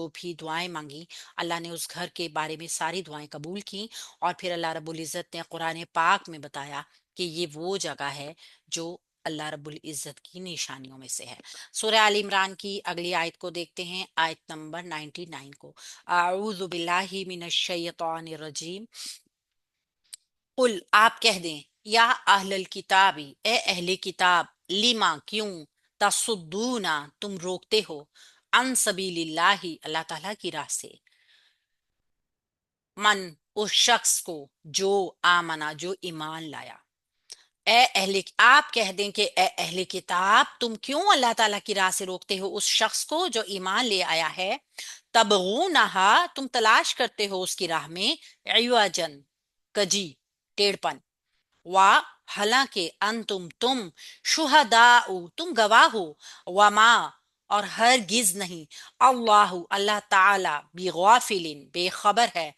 جو بھی دعائیں مانگی اللہ نے اس گھر کے بارے میں ساری دعائیں قبول کی، اور پھر اللہ رب العزت نے قرآن پاک میں بتایا کہ یہ وہ جگہ ہے جو اللہ رب العزت کی نشانیوں میں سے ہے۔ سورہ آل عمران کی اگلی آیت کو دیکھتے ہیں، آیت نمبر 99 کو۔ اعوذ باللہ من الشیطان الرجیم، قل آپ کہہ دیں، یا اہل الکتابی اے اہل کتاب، لما کیوں، تصدونا تم روکتے ہو، عن سبیل اللہ اللہ تعالیٰ کی راہ سے، من اس شخص کو، جو آمنا جو ایمان لایا۔ اے اہل آپ کہہ دیں کہ اے اہل کتاب تم کیوں اللہ تعالیٰ کی راہ سے روکتے ہو اس شخص کو جو ایمان لے آیا ہے، تبغونہا تم تلاش کرتے ہو اس کی راہ میں، عوجن کجی ٹیڑھ پن، وا حالانکہ انتم تم، شہداء تم گواہ ہو، وما اور ہرگز نہیں، اللہ اللہ تعالی بغافل بے خبر ہے،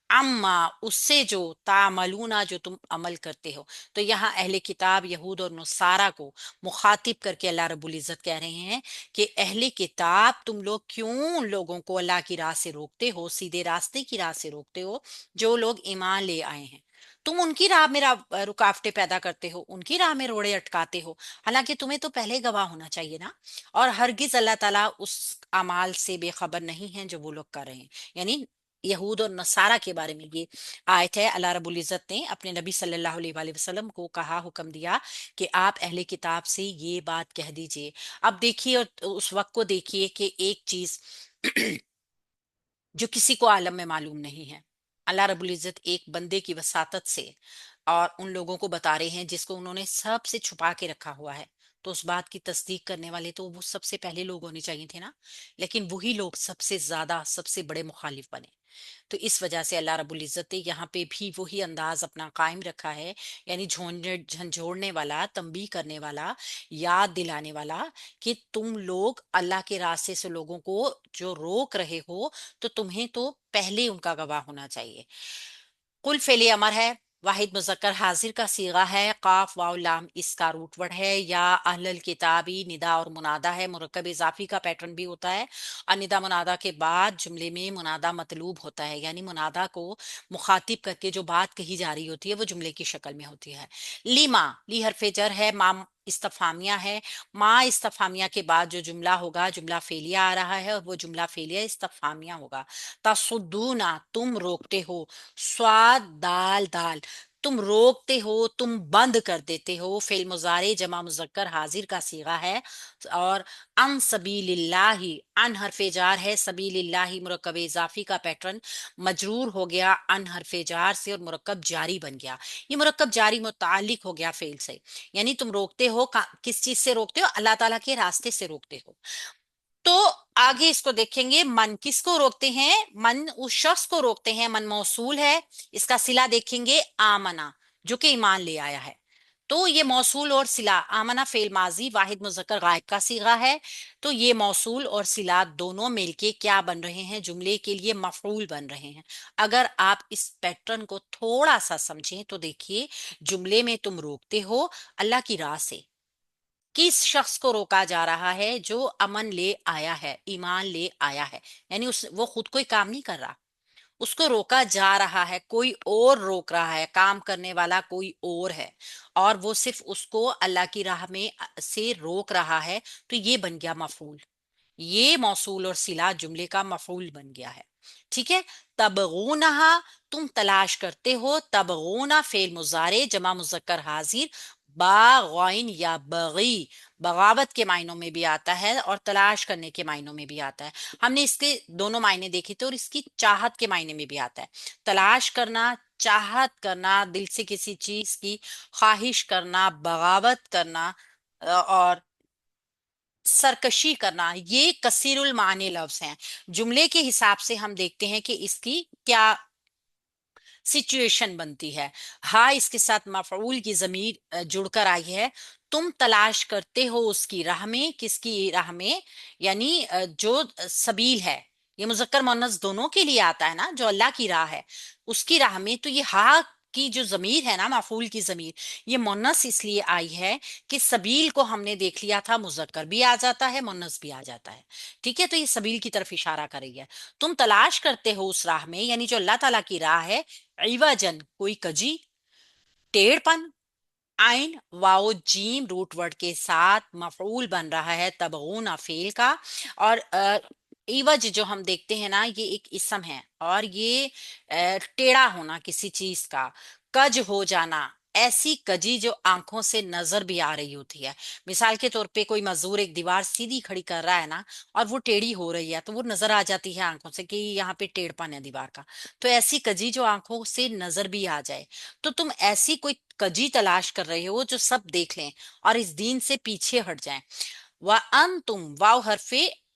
اما اس سے جو تعملون جو تم عمل کرتے ہو۔ تو یہاں اہل کتاب یہود اور نصارہ کو مخاطب کر کے اللہ رب العزت کہہ رہے ہیں کہ اہل کتاب تم لوگ کیوں لوگوں کو اللہ کی راہ سے روکتے ہو، سیدھے راستے کی راہ سے روکتے ہو، جو لوگ ایمان لے آئے ہیں۔ تم ان کی راہ میں رکاوٹیں پیدا کرتے ہو، ان کی راہ میں روڑے اٹکاتے ہو، حالانکہ تمہیں تو پہلے گواہ ہونا چاہیے نا۔ اور ہرگز اللہ تعالیٰ اس اعمال سے بے خبر نہیں ہے جو وہ لوگ کر رہے ہیں، یعنی یہود اور نصارہ کے بارے میں یہ آیت ہے۔ اللہ رب العزت نے اپنے نبی صلی اللہ علیہ وآلہ وسلم کو کہا، حکم دیا کہ آپ اہل کتاب سے یہ بات کہہ دیجئے۔ اب دیکھیے، اور اس وقت کو دیکھیے کہ ایک چیز جو کسی کو عالم میں معلوم نہیں ہے، اللہ رب العزت ایک بندے کی وساطت سے اور ان لوگوں کو بتا رہے ہیں جس کو انہوں نے سب سے چھپا کے رکھا ہوا ہے۔ تو اس بات کی تصدیق کرنے والے تو وہ سب سے پہلے لوگ ہونے چاہیے تھے نا، لیکن وہی لوگ سب سے زیادہ سب سے بڑے مخالف بنے۔ تو اس وجہ سے اللہ رب العزت نے یہاں پہ بھی وہی انداز اپنا قائم رکھا ہے، یعنی جھنجھوڑنے والا، تنبیہ کرنے والا، یاد دلانے والا کہ تم لوگ اللہ کے راستے سے لوگوں کو جو روک رہے ہو تو تمہیں تو پہلے ان کا گواہ ہونا چاہیے۔ کل فعل امر ہے، واحد مذکر حاضر کا صیغہ ہے، قاف واو لام اس کا روٹ ورڈ ہے، یا اہل الکتابی ندا اور منادا ہے، مرکب اضافی کا پیٹرن بھی ہوتا ہے، اور ندا منادا کے بعد جملے میں منادا مطلوب ہوتا ہے، یعنی منادا کو مخاطب کر کے جو بات کہی جا رہی ہوتی ہے وہ جملے کی شکل میں ہوتی ہے۔ لیما لی حرف جر ہے، ما استفہامیہ ہے، ما استفہامیہ کے بعد جو جملہ ہوگا جملہ فعلیہ آ رہا ہے، اور وہ جملہ فعلیہ استفہامیہ ہوگا۔ تصدونا تم روکتے ہو، سواد دال دال تم روکتے ہو، تم بند کر دیتے ہو، فعل مضارع جمع مذکر حاضر کا صیغہ ہے، اور ان سبیل اللہ، ان حرف جار ہے، سبیل اللہ مرکب اضافی کا پیٹرن مجرور ہو گیا ان حرف جار سے، اور مرکب جاری بن گیا۔ یہ مرکب جاری متعلق ہو گیا فعل سے، یعنی تم روکتے ہو، کس چیز سے روکتے ہو؟ اللہ تعالیٰ کے راستے سے روکتے ہو۔ تو آگے اس کو دیکھیں گے، من کس کو روکتے ہیں؟ من اس شخص کو روکتے ہیں، من موصول ہے، اس کا صلہ دیکھیں گے آمنا جو کہ ایمان لے آیا ہے۔ تو یہ موصول اور صلہ، آمنا فعل ماضی واحد مذکر غائب کا صیغہ ہے، تو یہ موصول اور صلہ دونوں مل کے کیا بن رہے ہیں؟ جملے کے لیے مفعول بن رہے ہیں۔ اگر آپ اس پیٹرن کو تھوڑا سا سمجھیں تو دیکھیے، جملے میں تم روکتے ہو اللہ کی راہ سے، کس شخص کو روکا جا رہا ہے؟ جو امن لے آیا ہے، ایمان لے آیا ہے، یعنی وہ خود کوئی کام نہیں کر رہا، اس کو روکا جا رہا ہے، کوئی اور روک رہا ہے، کام کرنے والا کوئی اور ہے، اور وہ صرف اس کو اللہ کی راہ میں سے روک رہا ہے، تو یہ بن گیا مفعول، یہ موصول اور صلہ جملے کا مفعول بن گیا ہے۔ ٹھیک ہے، تبغونہا تم تلاش کرتے ہو، تبغونا فعل مضارع جمع مذکر حاضر، باغین یا بغی بغاوت کے معنوں میں بھی آتا ہے اور تلاش کرنے کے معنوں میں بھی آتا ہے۔ ہم نے اس کے دونوں معنی دیکھے تھے، اور اس کی چاہت کے معنی میں بھی آتا ہے۔ تلاش کرنا، چاہت کرنا، دل سے کسی چیز کی خواہش کرنا، بغاوت کرنا، اور سرکشی کرنا، یہ کثیر المعانی لفظ ہیں۔ جملے کے حساب سے ہم دیکھتے ہیں کہ اس کی کیا سچویشن بنتی ہے۔ ہاں، اس کے ساتھ مفعول کی ضمیر جڑ کر آئی ہے، تم تلاش کرتے ہو اس کی راہ میں، کس کی راہ میں؟ یعنی جو سبیل ہے، یہ مذکر مؤنث دونوں کے لیے آتا ہے نا، جو اللہ کی راہ ہے اس کی راہ میں، تو یہ ہاں کی جو ضمیر ہے نا، مفعول کی ضمیر، یہ مونس اس لیے آئی ہے کہ سبیل کو ہم نے دیکھ لیا تھا، مذکر بھی آ جاتا ہے، مونس بھی آ جاتا ہے، ٹھیک ہے، تو یہ سبیل کی طرف اشارہ کر رہی ہے۔ تم تلاش کرتے ہو اس راہ میں، یعنی جو اللہ تعالیٰ کی راہ ہے، عوجن کوئی کجی، ٹیڑھ پن، آئن واؤ جیم روٹ ورڈ کے ساتھ مفعول بن رہا ہے تبغون فعل کا، اور ایوج جو ہم دیکھتے ہیں نا، یہ ایک اسم ہے، اور یہ ٹیڑھا ہونا کسی چیز کا، کج ہو جانا، ایسی کجی جو آنکھوں سے نظر بھی آ رہی ہوتی ہے۔ مثال کے طور پہ کوئی مزدور ایک دیوار سیدھی کھڑی کر رہا ہے نا، اور وہ ٹیڑھی ہو رہی ہے، تو وہ نظر آ جاتی ہے آنکھوں سے کہ یہاں پہ ٹیڑھ پن ہے دیوار کا۔ تو ایسی کجی جو آنکھوں سے نظر بھی آ جائے، تو تم ایسی کوئی کجی تلاش کر رہے ہو جو سب دیکھ لیں اور اس دین سے پیچھے ہٹ جائیں۔ وَأَنْتُمْ واو حرف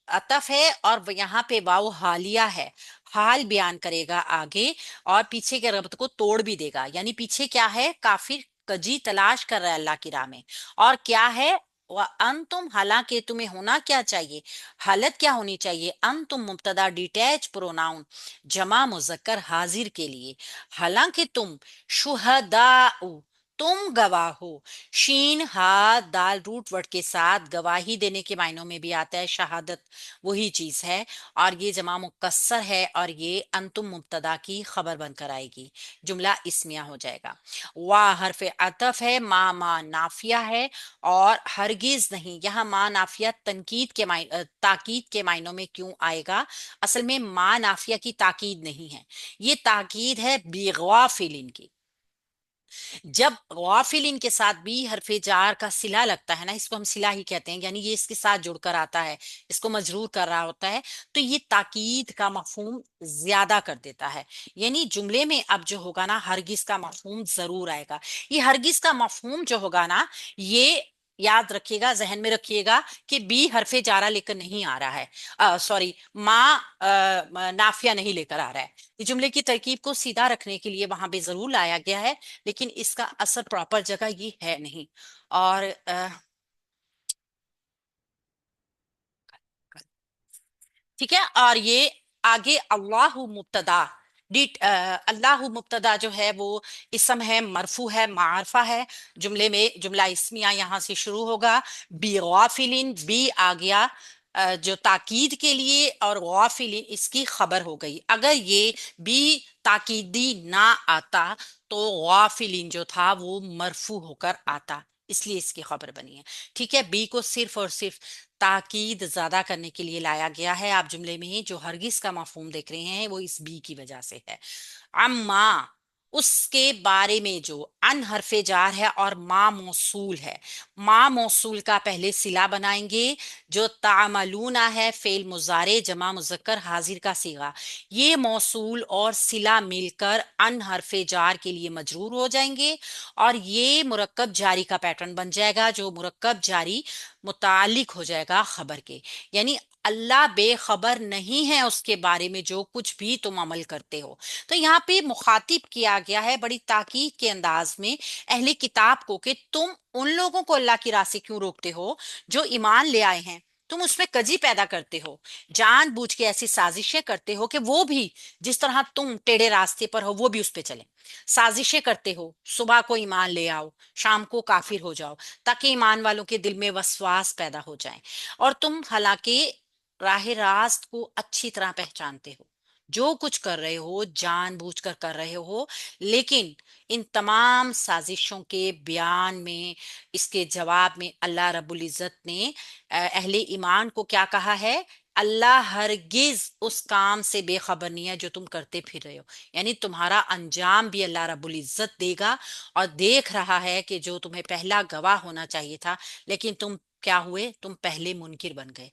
عطف ہے، اور یہاں پہ واو حالیہ ہے، حال بیان کرے گا آگے، اور پیچھے کے ربط کو توڑ بھی دے گا، یعنی پیچھے کیا ہے، کافر کجی تلاش کر رہا ہے اللہ کی راہ میں، اور کیا ہے، وَأَنْتُمْ حالانکہ تمہیں ہونا کیا چاہیے، حالت کیا ہونی چاہیے، انتم مبتدا ڈیٹیچ پروناؤن جمع مذکر حاضر کے لیے، حالانکہ تم شہداء تم گواہ ہو، شین ہا دال روٹ ورڈ کے ساتھ گواہی دینے کے معنوں میں بھی آتا ہے، شہادت وہی چیز ہے، اور یہ جمع مکسر ہے، اور یہ انتم مبتدا کی خبر بن کر آئے گی، جملہ اسمیہ ہو جائے گا۔ وا حرف عطف ہے، ما نافیہ ہے، اور ہرگز نہیں، یہاں ما نافیہ تنقید کے تاکید کے معنوں میں کیوں آئے گا؟ اصل میں ما نافیہ کی تاکید نہیں ہے، یہ تاکید ہے بغوافلن کی۔ جب غافلین کے ساتھ بھی حرف جار کا صلہ لگتا ہے نا، اس کو ہم صلہ ہی کہتے ہیں، یعنی یہ اس کے ساتھ جڑ کر آتا ہے، اس کو مجرور کر رہا ہوتا ہے، تو یہ تاکید کا مفہوم زیادہ کر دیتا ہے، یعنی جملے میں اب جو ہوگا نا، ہرگز کا مفہوم ضرور آئے گا۔ یہ ہرگز کا مفہوم جو ہوگا نا، یہ یاد رکھیے گا، ذہن میں رکھیے گا کہ بی حرف جارہ لے کر نہیں آ رہا ہے، سوری، نافیہ نہیں لے کر آ رہا ہے، یہ جملے کی ترکیب کو سیدھا رکھنے کے لیے وہاں پہ ضرور لایا گیا ہے، لیکن اس کا اثر پراپر جگہ یہ ہے نہیں۔ اور ٹھیک ہے، اور یہ آگے اللہ مبتدا، اللہ مبتدا جو ہے وہ اسم ہے، مرفوع ہے، معرفہ ہے، جملے میں جملہ اسمیہ یہاں سے شروع ہوگا، بی غافلین، بی آ گیا جو تاکید کے لیے، اور غافلین اس کی خبر ہو گئی۔ اگر یہ بی تاکیدی نہ آتا تو غافلین جو تھا وہ مرفوع ہو کر آتا، اس لیے اس کی خبر بنی ہے، ٹھیک ہے۔ بی کو صرف اور صرف تاکید زیادہ کرنے کے لیے لایا گیا ہے، آپ جملے میں جو ہرگز کا مفہوم دیکھ رہے ہیں وہ اس بی کی وجہ سے ہے۔ اما اس کے بارے میں جو ان حرف جار ہے اور ما موصول ہے، ما موصول کا پہلے صلہ بنائیں گے، جو تعملون ہے فعل مضارع جمع مذکر حاضر کا صیغہ، یہ موصول اور صلہ مل کر ان حرف جار کے لیے مجرور ہو جائیں گے، اور یہ مرکب جاری کا پیٹرن بن جائے گا، جو مرکب جاری متعلق ہو جائے گا خبر کے، یعنی اللہ بے خبر نہیں ہے اس کے بارے میں جو کچھ بھی تم عمل کرتے ہو۔ تو یہاں پہ مخاطب کیا گیا ہے بڑی تاکید کے انداز میں اہل کتاب کو، کہ تم ان لوگوں کو اللہ کی راہ سے کیوں روکتے ہو جو ایمان لے آئے ہیں، تم اس میں کجی پیدا کرتے ہو، جان بوجھ کے ایسی سازشیں کرتے ہو کہ وہ بھی جس طرح تم ٹیڑے راستے پر ہو وہ بھی اس پہ چلیں، سازشیں کرتے ہو، صبح کو ایمان لے آؤ، شام کو کافر ہو جاؤ، تاکہ ایمان والوں کے دل میں وسواس پیدا ہو جائیں، اور تم حالانکہ راہ راست کو اچھی طرح پہچانتے ہو، جو کچھ کر رہے ہو جان بوجھ کر رہے ہو، لیکن ان تمام سازشوں کے بیان میں، اس کے جواب میں اللہ رب العزت نے اہل ایمان کو کیا کہا ہے؟ اللہ ہرگز اس کام سے بے خبر نہیں ہے جو تم کرتے پھر رہے ہو، یعنی تمہارا انجام بھی اللہ رب العزت دے گا، اور دیکھ رہا ہے کہ جو تمہیں پہلا گواہ ہونا چاہیے تھا، لیکن تم کیا ہوئے؟ تم پہلے منکر بن گئے۔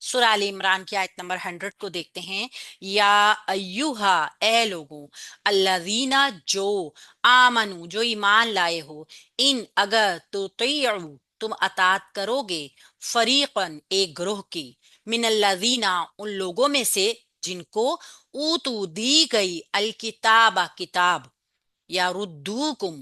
سورہ آل عمران کی آیت نمبر 100 کو دیکھتے ہیں، یا ایوہا اے لوگوں، الذین جو آمنو جو ایمان لائے ہو، ان اگر تطیعوا تم اطاعت کرو گے، فریقاً ایک گروہ کی، من الذین ان لوگوں میں سے جن کو اوتو دی گئی الکتاب کتاب، یا ردوکم